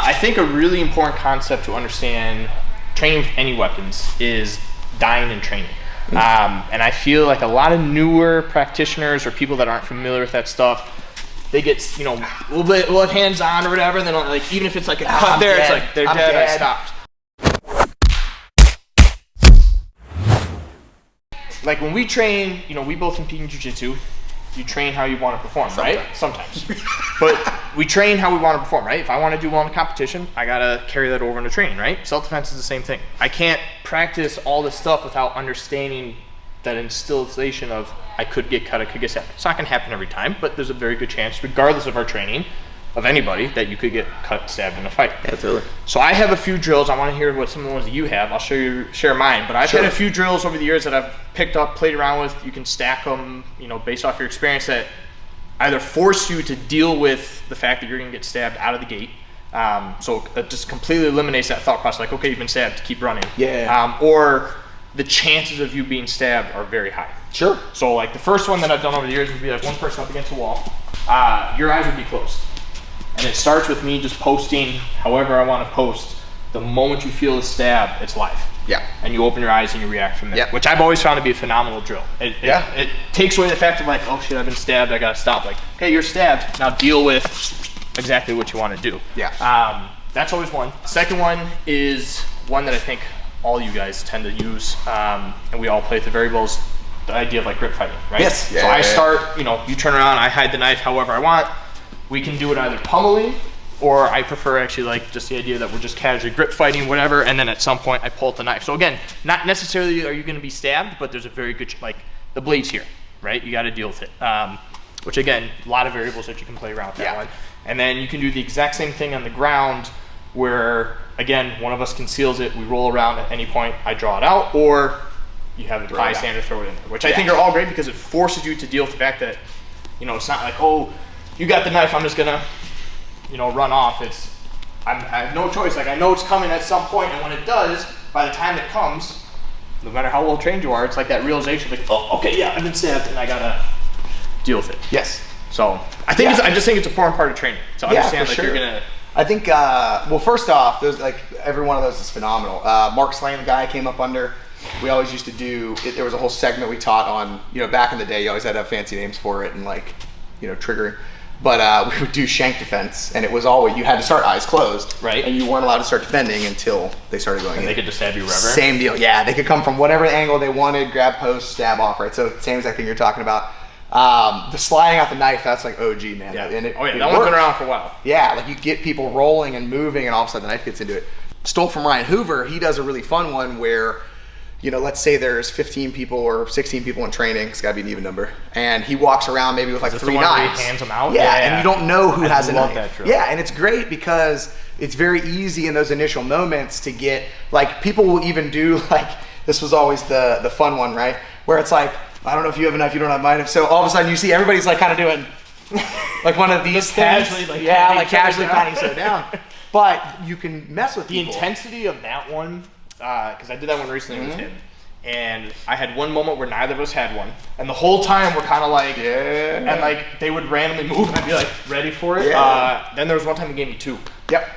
I think a really important concept to understand training with any weapons is dying and training. And I feel like a lot of newer practitioners or people that aren't familiar with that stuff, they get, you know, a little hands on or whatever, and then like, even if it's like a cut there, it's like, they're dead, I stopped. Like when we train, you know, we both compete in jiu-jitsu. You train how you want to perform, right? Sometimes. But we train how we want to perform, right? If I want to do well in a competition, I got to carry that over into training, right? Self-defense is the same thing. I can't practice all this stuff without understanding that instillation of I could get cut, I could get stabbed. It's not going to happen every time, but there's a very good chance, regardless of our training, of anybody, that you could get cut, stabbed in a fight. Absolutely. So I have a few drills. I want to hear what some of the ones that you have. I'll share mine. But I've had a few drills over the years that I've picked up, played around with. You can stack them, you know, based off your experience, that either force you to deal with the fact that you're going to get stabbed out of the gate. So it just completely eliminates that thought process. Like, okay, you've been stabbed, keep running. Yeah. Or the chances of you being stabbed are very high. Sure. So like the first one that I've done over the years would be like one person up against a wall. Your eyes would be closed. And it starts with me just posting however I want to post. The moment you feel the stab, it's live. Yeah. And you open your eyes and you react from there. Yeah. Which I've always found to be a phenomenal drill. It takes away the fact of like, oh shit, I've been stabbed, I gotta stop. Like, okay, you're stabbed, now deal with exactly what you want to do. Yeah. That's always one. Second one is one that I think all you guys tend to use, and we all play with the variables, the idea of like grip fighting, right? Yes. Yeah, so I start, you know, you turn around, I hide the knife however I want. We can do it either pummeling, or I prefer actually like just the idea that we're just casually grip fighting, whatever, and then at some point I pull out the knife. So again, not necessarily are you going to be stabbed, but there's a very good, like the blade's here, right? You got to deal with it. Which again, a lot of variables that you can play around with that one. And then you can do the exact same thing on the ground where, again, one of us conceals it, we roll around at any point, I draw it out, or you have a bystander throw it in there, which I think are all great because it forces you to deal with the fact that, you know, it's not like, oh, you got the knife, I'm just gonna, you know, run off. I have no choice. Like I know it's coming at some point, and when it does, by the time it comes, no matter how well trained you are, it's like that realization, like, oh, okay, yeah, I've been stabbed, and I gotta deal with it. Yes. So I think I just think it's an important part of training to understand you're gonna. I think well, first off, those like every one of those is phenomenal. Mark Slane, the guy I came up under, we always used to do. There was a whole segment we taught on. You know, back in the day, you always had to have fancy names for it and like, you know, triggering. But we would do shank defense, and it was always, you had to start eyes closed, right? And you weren't allowed to start defending until they started going in. And they could just stab you wherever? Same deal, yeah. They could come from whatever angle they wanted, grab post, stab off, right? So same exact thing you're talking about. The sliding out the knife, that's like OG, man. Yeah. And that one's been around for a while. Yeah, like you get people rolling and moving, and all of a sudden the knife gets into it. Stole from Ryan Hoover, he does a really fun one where, you know, let's say there's 15 people or 16 people in training. It's got to be an even number. And he walks around maybe with like 3 knives. He hands them out? Yeah, and you don't know who has a knife. That drill. Yeah, and it's great because it's very easy in those initial moments to get, like, people will even do, like, this was always the fun one, right? Where it's like, I don't know if you have a knife, you don't have mine. So all of a sudden you see everybody's like kind of doing like one of these casually, like casually patting each other down. But you can mess with the people. Intensity of that one, because I did that one recently with him, and I had one moment where neither of us had one, and the whole time we're kind of like, and like they would randomly move, and I'd be like ready for it. Then there was one time he gave me 2. Yep.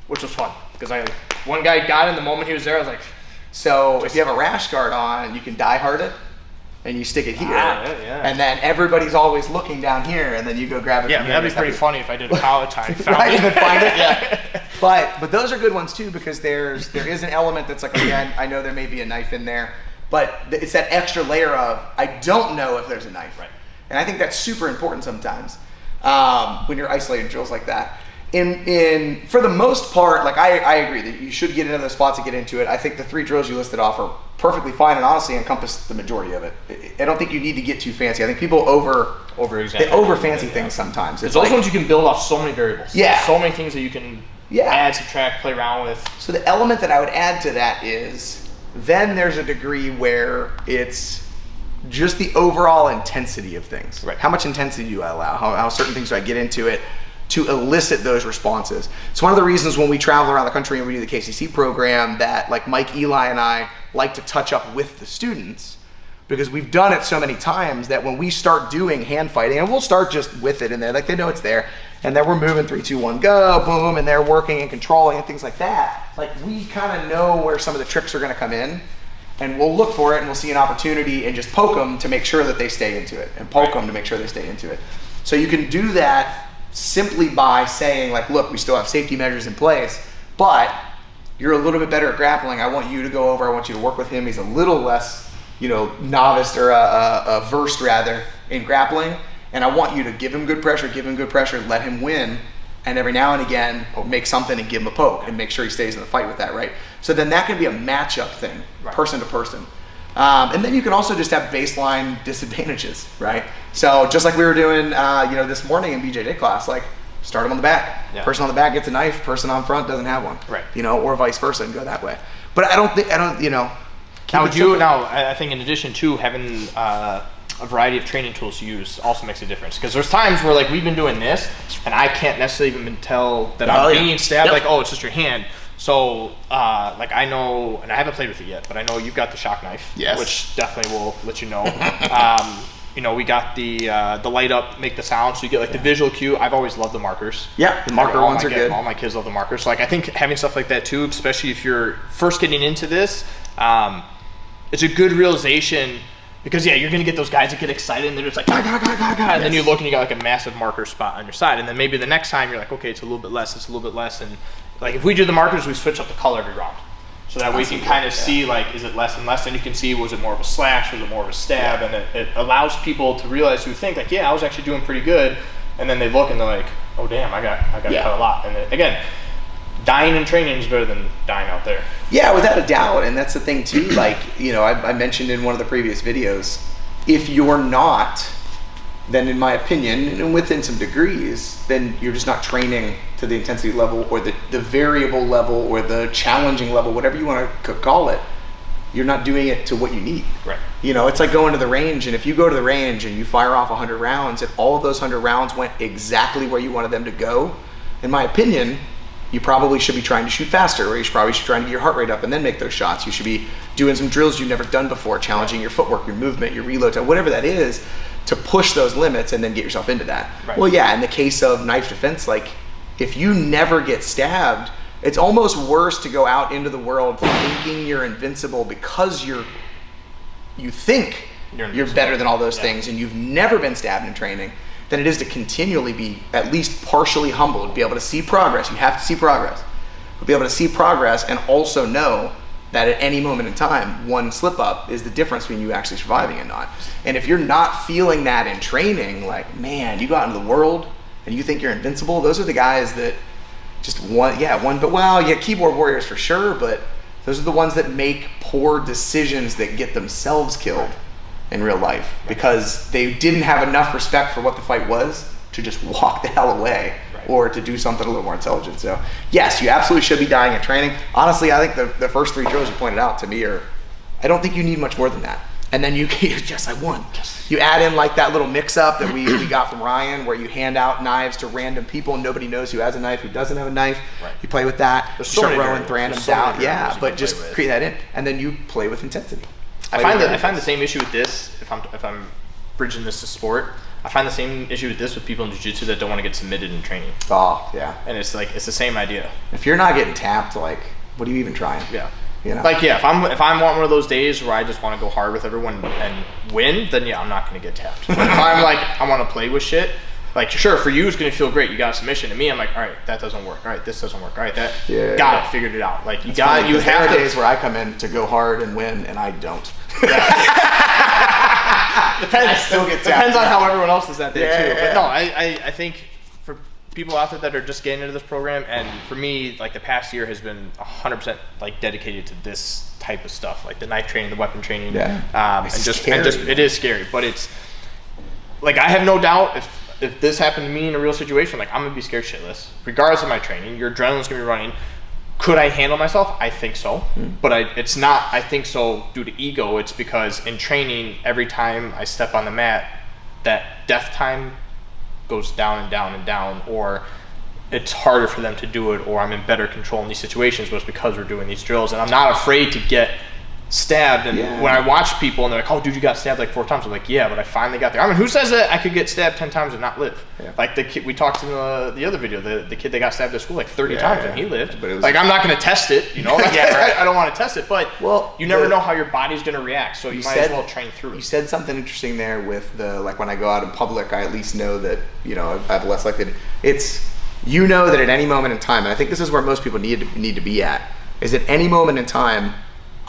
Which was fun because one guy got in the moment he was there. I was like, so if you have a rash guard on, you can die hard it. And you stick it here, and then everybody's always looking down here, and then you go grab it. Yeah, that'd be pretty funny if I did a college time. Right, and then find it. Yeah, but those are good ones too because there is an element that's like, again, I know there may be a knife in there, but it's that extra layer of I don't know if there's a knife. Right. And I think that's super important sometimes when you're isolating drills like that. For the most part, like I agree that you should get into those spots and get into it. I think the 3 drills you listed off are perfectly fine and honestly encompass the majority of it. I don't think you need to get too fancy. I think people over fancy things sometimes. It's those ones you can build off so many variables. Yeah. There's so many things that you can add, subtract, play around with. So the element that I would add to that is then there's a degree where it's just the overall intensity of things. Right. How much intensity do I allow? How certain things do I get into it to elicit those responses? It's one of the reasons when we travel around the country and we do the KCC program that like Mike, Eli, and I like to touch up with the students because we've done it so many times that when we start doing hand fighting, and we'll start just with it in there, like they know it's there, and then we're moving 3, 2, 1, go, boom, and they're working and controlling and things like that. Like we kind of know where some of the tricks are going to come in, and we'll look for it and we'll see an opportunity and just poke them to make sure that they stay into it, and poke them to make sure they stay into it. So you can do that simply by saying like, look, we still have safety measures in place, but you're a little bit better at grappling. I want you to go over, I want you to work with him. He's a little less, you know, novice or versed rather in grappling. And I want you to give him good pressure, let him win. And every now and again, make something and give him a poke and make sure he stays in the fight with that, right? So then that can be a matchup thing, person to person. And then you can also just have baseline disadvantages, right? So just like we were doing, you know, this morning in BJJ class, like start him on the back. Yeah. Person on the back gets a knife, person on front doesn't have one, right? You know, or vice versa, and go that way. But I don't, you know. I think in addition to having a variety of training tools to use also makes a difference, because there's times where like we've been doing this and I can't necessarily even tell that I'm being stabbed, like, oh, it's just your hand. So like I know, and I haven't played with it yet, but I know you've got the shock knife, which definitely will let you know. You know, we got the light up, make the sound, so you get like the visual cue. I've always loved the markers. Yeah, the marker ones are good. All my kids love the markers. So like I think having stuff like that too, especially if you're first getting into this, it's a good realization. Because yeah, you're gonna get those guys that get excited and they're just like, and then you look and you got like a massive marker spot on your side, and then maybe the next time you're like, okay, it's a little bit less, and like if we do the markers, we switch up the color every round, so that way you can kind of see like, is it less and less, and you can see, was it more of a slash, was it more of a stab, and it allows people to realize, who think like, yeah, I was actually doing pretty good, and then they look and they're like, oh damn, I got cut a lot, and then, again, dying in training is better than dying out there. Yeah, without a doubt. And that's the thing too, like, you know, I mentioned in one of the previous videos, if you're not, then in my opinion, and within some degrees, then you're just not training to the intensity level or the variable level or the challenging level, whatever you want to call it. You're not doing it to what you need. Right. You know, it's like going to the range, and if you go to the range and you fire off 100 rounds and all of those 100 rounds went exactly where you wanted them to go, in my opinion, you probably should be trying to shoot faster, or you should probably trying to get your heart rate up and then make those shots. You should be doing some drills you've never done before, challenging your footwork, your movement, your reload time, whatever that is, to push those limits and then get yourself into that. Right. Well, yeah, in the case of knife defense, like if you never get stabbed, it's almost worse to go out into the world thinking you're invincible because you think you're better than all those things, and you've never been stabbed in training, than it is to continually be at least partially humbled, be able to see progress. You have to see progress, but be able to see progress and also know that at any moment in time, one slip up is the difference between you actually surviving and not. And if you're not feeling that in training, like, man, you go out into the world and you think you're invincible, those are the guys that just keyboard warriors for sure, but those are the ones that make poor decisions that get themselves killed in real life, because they didn't have enough respect for what the fight was to just walk the hell away, or to do something a little more intelligent. So yes, you absolutely should be dying in training. Honestly, I think the first 3 drills you pointed out to me I don't think you need much more than that. And then yes, I won. Yes. You add in like that little mix up that we got from Ryan, where you hand out knives to random people and nobody knows who has a knife, who doesn't have a knife. Right. You play with that. You start throwing random down. Yeah, but just create that in, and then you play with intensity. I find the same issue with this, if I'm bridging this to sport, I find the same issue with this with people in jiu-jitsu that don't want to get submitted in training. Oh, yeah. And it's like, it's the same idea. If you're not getting tapped, like, what are you even trying? Yeah. You know? Like, yeah, if I'm one of those days where I just want to go hard with everyone and win, then yeah, I'm not going to get tapped. But if I'm like, I want to play with shit, like, sure, for you it's going to feel great. You got a submission. To me, I'm like, all right, that doesn't work. All right, this doesn't work. All right, got it, figured it out. Like, you have days where I come in to go hard and win, and I don't. Yeah. Depends on how everyone else is that day too. But no, I think for people out there that are just getting into this program, and for me, like the past year has been 100% like dedicated to this type of stuff, like the knife training, the weapon training, and just it is scary, but it's like, I have no doubt if this happened to me in a real situation, like I'm gonna be scared shitless, regardless of my training. Your adrenaline's gonna be running. Could I handle myself? I think so, but it's not I think so due to ego. It's because in training, every time I step on the mat, that death time goes down and down and down, or it's harder for them to do it, or I'm in better control in these situations, but it's because we're doing these drills, and I'm not afraid to get stabbed, and when I watch people and they're like, oh dude, you got stabbed like 4 times, I'm like, yeah, but I finally got there. I mean, who says that I could get stabbed 10 times and not live? Like the kid we talked in the other video, the kid that got stabbed at school like 30 times and he lived. But it was like, I'm not going to test it, you know, like, I don't want to test it, but you never know how your body's going to react, so you might as well train through it. You said something interesting there with the, like, when I go out in public, I at least know that, you know, I have less likely it's, you know, that at any moment in time, and I think this is where most people need to be at, is at any moment in time,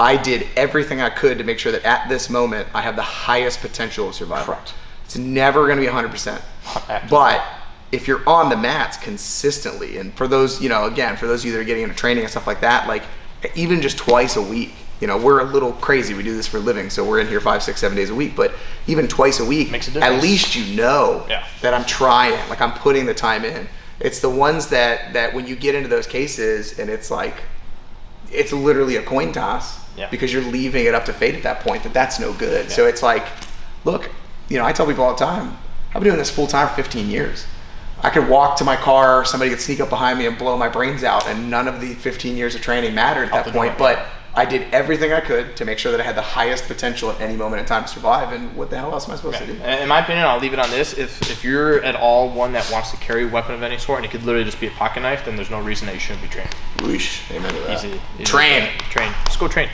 I did everything I could to make sure that at this moment I have the highest potential of survival. Correct. It's never going to be 100%. But if you're on the mats consistently, and for those, you know, again, for those of you that are getting into training and stuff like that, like even just twice a week, you know, we're a little crazy. We do this for a living, so we're in here 5, 6, 7 days a week. But even twice a week, makes a difference. At least you know that I'm trying, like I'm putting the time in. It's the ones that when you get into those cases and it's like, it's literally a coin toss. Because you're leaving it up to fate at that point, that's no good. So it's like, look, you know, I tell people all the time, I've been doing this full time for 15 years. I could walk to my car, somebody could sneak up behind me and blow my brains out, and none of the 15 years of training mattered at that point. But I did everything I could to make sure that I had the highest potential at any moment in time to survive, and what the hell else am I supposed to do? In my opinion, I'll leave it on this. If you're at all one that wants to carry a weapon of any sort, and it could literally just be a pocket knife, then there's no reason that you shouldn't be trained. Whoosh, amen to that. Easy Train. Train. Let's go train.